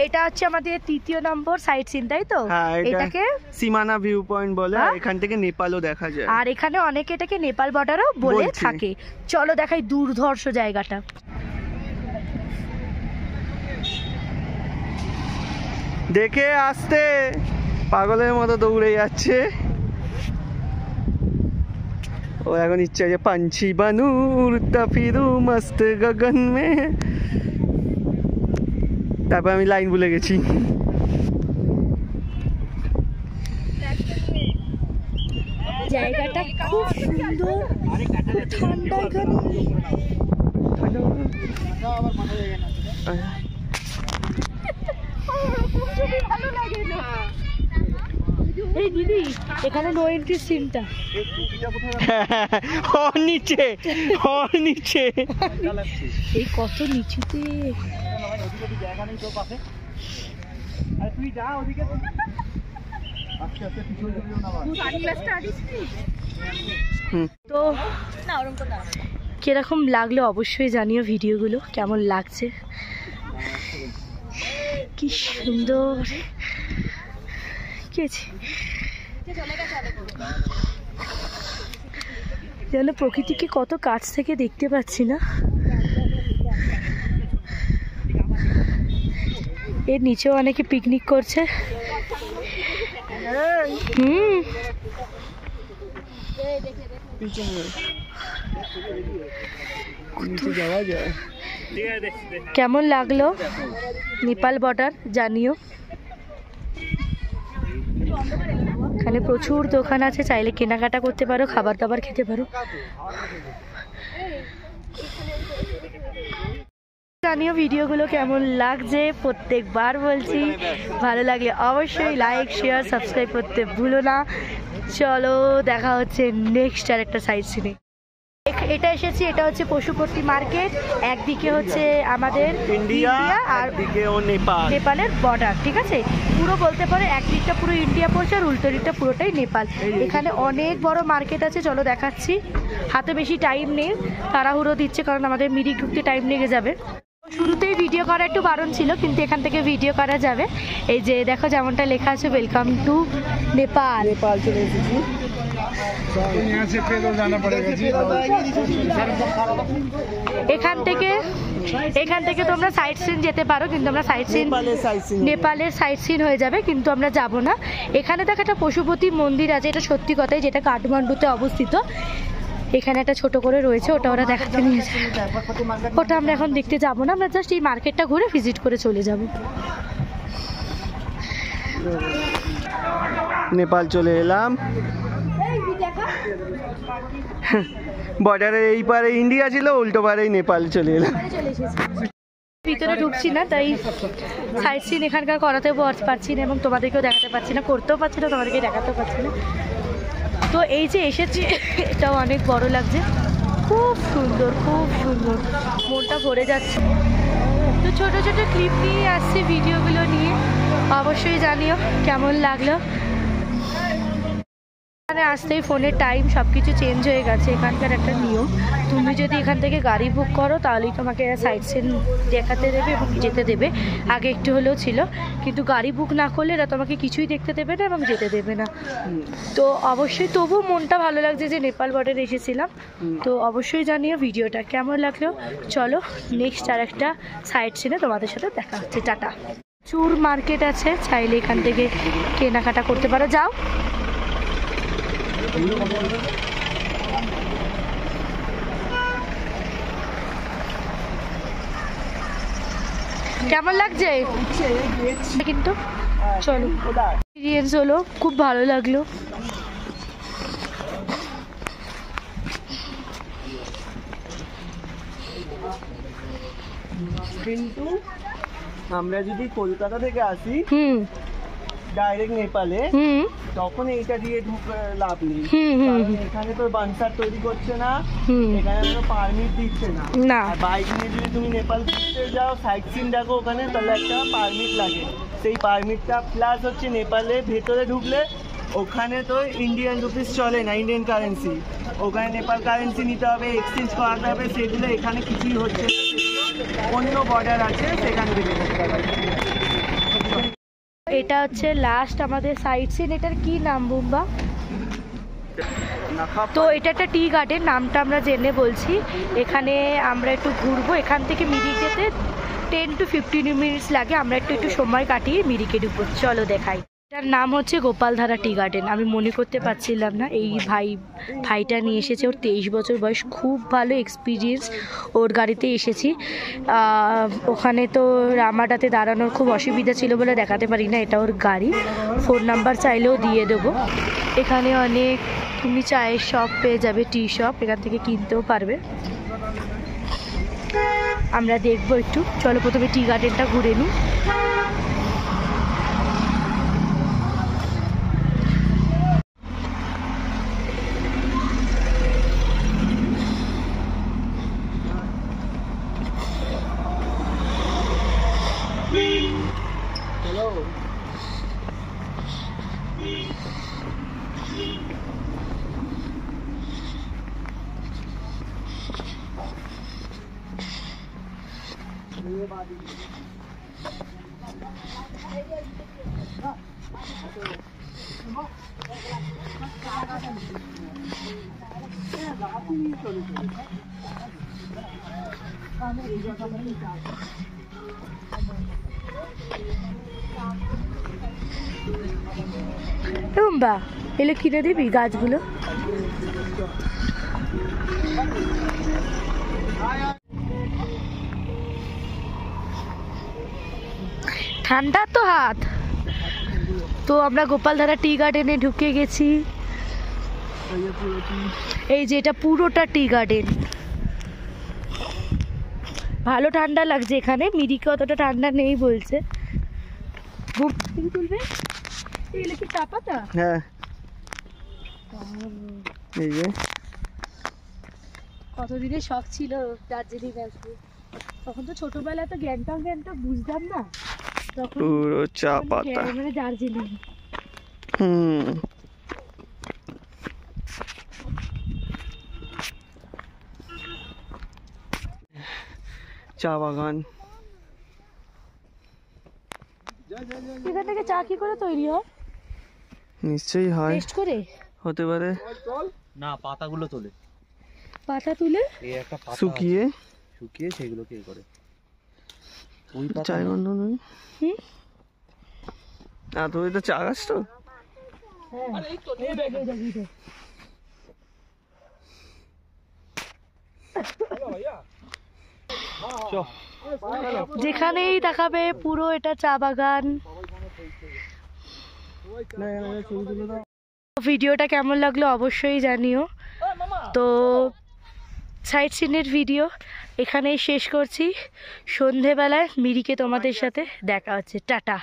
এটা হচ্ছে আমাদের তৃতীয় নম্বর সাইট সিন, তাই তো? এটাকে সীমানা ভিউ পয়েন্ট বলে, এখান থেকে নেপালও দেখা যায়। আর এখানে অনেকে এটাকে নেপাল বর্ডারও বলে থাকে। চলো দেখাই দুর্ধর্ষ জায়গাটা। দেখে আসতে পাগলের মতো দৌড়ে যাচ্ছে ও। এখন ইচ্ছা যে পাঞ্ছি বানু উড়তা ফিরু মস্ত গগন মে। তারপর আমি লাইন ভুলে গেছি। জায়গাটা খুব সুন্দর, ঠান্ডা এই দিদি এখানে নো এন্ট্রি সিনটা নিচে নিচে এই কত নিচুতে। তো কিরকম লাগলো অবশ্যই জানিও, ভিডিওগুলো কেমন লাগছে। কি সুন্দর যেন প্রকৃতিকে কত কাছ থেকে দেখতে পাচ্ছি না। এর নিচেও অনেকে পিকনিক করছে। কেমন লাগলো নেপাল বর্ডার জানিও। এখানে প্রচুর দোকান আছে, চাইলে কেনাকাটা করতে পারো, খাবার দাবার খেতে পারো। জানিও ভিডিওগুলো কেমন লাগছে। প্রত্যেকবার বলছি, ভালো লাগলে অবশ্যই লাইক শেয়ার সাবস্ক্রাইব করতে ভুলো না। চলো দেখা হচ্ছে নেক্সট আর একটা সাইট সিনে। এটা এসেছি, এটা হচ্ছে পশুপতি মার্কেট। একদিকে হচ্ছে আমাদের ইন্ডিয়া আর নেপালের বর্ডার, ঠিক আছে? পুরো বলতে পারো একদিকটা পুরো ইন্ডিয়া পড়ছে আর উল্টো দিকটা পুরোটাই নেপাল। এখানে অনেক বড় মার্কেট আছে, চলো দেখাচ্ছি। হাতে বেশি টাইম নেই, তাড়াহুড়ো দিচ্ছে কারণ আমাদের মিরিক ঢুকতে টাইম লেগে যাবে। শুরুতেই ভিডিও করা একটু বারণ ছিল, কিন্তু এখান থেকে ভিডিও করা যাবে। এই যে দেখো যেমনটা লেখা আছে, ওয়েলকাম টু নেপাল। নেপাল চলে এসেছি। এখান থেকে তোমরা সাইট সিন যেতে পারো, কিন্তু আমরা নেপালের সাইট সিন হয়ে যাবে, কিন্তু আমরা যাব না। এখানে দেখো একটা পশুপতি মন্দির আছে, এটা সত্যি কথাই, যেটা কাঠমান্ডুতে অবস্থিত। এখানে একটা ছোট করে রয়েছে, ওটা ওরা দেখাতে নিয়ে যায়। ওটা আমরা এখন দেখতে যাবো না, আমরা জাস্ট এই মার্কেটটা ঘুরে ভিজিট করে চলে যাব। নেপাল চলে এলাম। বর্ডারের এই পারে ইন্ডিয়া ছিল, উল্টো পারেই নেপাল চলে এলাম। ভিতরে ঢুকছি না, তাই সাইট সিন এখানকার করাতেও পারছি না এবং তোমাদেরকেও দেখাতে পারছি না, করতেও পারছি না, তোমাদেরকে দেখাতেও পারছি না। তো এই যে এসেছি, এটাও অনেক বড় লাগছে, খুব সুন্দর, খুব সুন্দর, মনটা ভরে যাচ্ছে। তো ছোট ছোট ক্লিপ নিয়ে আসছি ভিডিওগুলো নিয়ে, অবশ্যই জানিও কেমন লাগলো। এখানে আসতেই ফোনের টাইম সব কিছু চেঞ্জ হয়ে গেছে। এখানকার একটা নিয়ম, তুমি যদি এখান থেকে গাড়ি বুক করো তাহলেই তোমাকে সাইট সিন দেখাতে দেবে এবং যেতে দেবে। আগে একটু হলেও ছিল, কিন্তু গাড়ি বুক না করলে এরা তোমাকে কিছুই দেখতে দেবে না এবং যেতে দেবে না। তো অবশ্যই তবু মনটা ভালো লাগছে যে নেপাল বর্ডারে এসেছিলাম। তো অবশ্যই জানিও ভিডিওটা কেমন লাগলো। চলো নেক্সট আর একটা সাইট সিনে তোমাদের সাথে দেখা হচ্ছে। টাটা। প্রচুর মার্কেট আছে, চাইলে এখান থেকে কেনাকাটা করতে পারো। যাও। কেমন লাগছে কিন্তু চলো, এক্সপিরিয়েন্স হলো, খুব ভালো লাগলো। কিন্তু আমরা যদি কলকাতা থেকে আসি ডাইরেক্ট নেপালে, তখন এইটা দিয়ে ঢুকে লাভ নেই, কারণ এখানে তো বানসার তৈরি করছে না, এখানে কোনো পারমিট দিচ্ছে না। আর বাইক নিয়ে যদি তুমি নেপাল ঘুরতে যাও, সাইট সিন দেখো ওখানে, তাহলে একটা পারমিট লাগে। সেই পারমিটটা প্লাস হচ্ছে নেপালে ভেতরে ঢুকলে ওখানে তো ইন্ডিয়ান রুপিস চলে না, ইন্ডিয়ান কারেন্সি, ওখানে নেপাল কারেন্সি নিতে হবে, এক্সচেঞ্জ করাতে হবে। সেগুলো এখানে কিছুই হচ্ছে না, অন্য বর্ডার আছে সেখান থেকে করতে হবে। এটা হচ্ছে লাস্ট আমাদের সাইট সিন। এটার কি নাম বুম্বা? তো এটা একটা টি গার্ডেন, নামটা আমরা জেনে বলছি। এখানে আমরা একটু ঘুরবো, এখান থেকে মিরিক যেতে 10 to 15 মিনিটস লাগে। আমরা একটু সময় কাটিয়ে মিরিকে ঢুকবো, চলো দেখাই। এটার নাম হচ্ছে গোপালধারা টি গার্ডেন। আমি মনে করতে পারছিলাম না। এই ভাইটা নিয়ে এসেছে, ওর 23 বছর বয়স, খুব ভালো এক্সপিরিয়েন্স। ওর গাড়িতে এসেছি। ওখানে তো রামাডাতে দাঁড়ানোর খুব অসুবিধা ছিল বলে দেখাতে পারি না, এটা ওর গাড়ি। ফোন নাম্বার চাইলেও দিয়ে দেবো। এখানে অনেক তুমি চায়ের শপ পেয়ে যাবে, টি শপ, এখান থেকে কিনতেও পারবে। আমরা দেখবো একটু, চলো প্রথমে টি গার্ডেনটা ঘুরে নিই। বা এলে কিনে দিবি গাছগুলো? ঠান্ডা তো হাত। তো আমরা গোপালধারা টি গার্ডেনে ঢুকে গেছি। এই যে এটা পুরোটা টি গার্ডেন, ভালো ঠান্ডা লাগছে এখানে। মিরিকে অতটা ঠান্ডা নেই বলছে। তুলবে কি চা পাতা? হ্যাঁ, এই যে কতদিনের শখ ছিল দার্জিলিং আসবো। তখন তো ছোটবেলায় তো গ্যাংটক বুঝতাম না, তখন পুরো চা পাতা মানে দার্জিলিং। চা বাগান। এখান থেকে চা কি করে তৈরি হয়? নিশ্চয়ই হয়, টেস্ট করে হতে পারে। না, পাতাগুলো তোলে, পাতা তুলে এই একটা পাতা শুকিয়ে সেগুলোকে এ করে ওই পাতা। চায় গন্ধ নয়। তো ওই তো চা গাছ তো। যেখানেই দেখাবে পুরো এটা চা বাগান। ভিডিওটা কেমন লাগলো অবশ্যই জানিও। তো সাইট সিনের ভিডিও এখানেই শেষ করছি। সন্ধেবেলায় মিরিকে তোমাদের সাথে দেখা হচ্ছে। টাটা।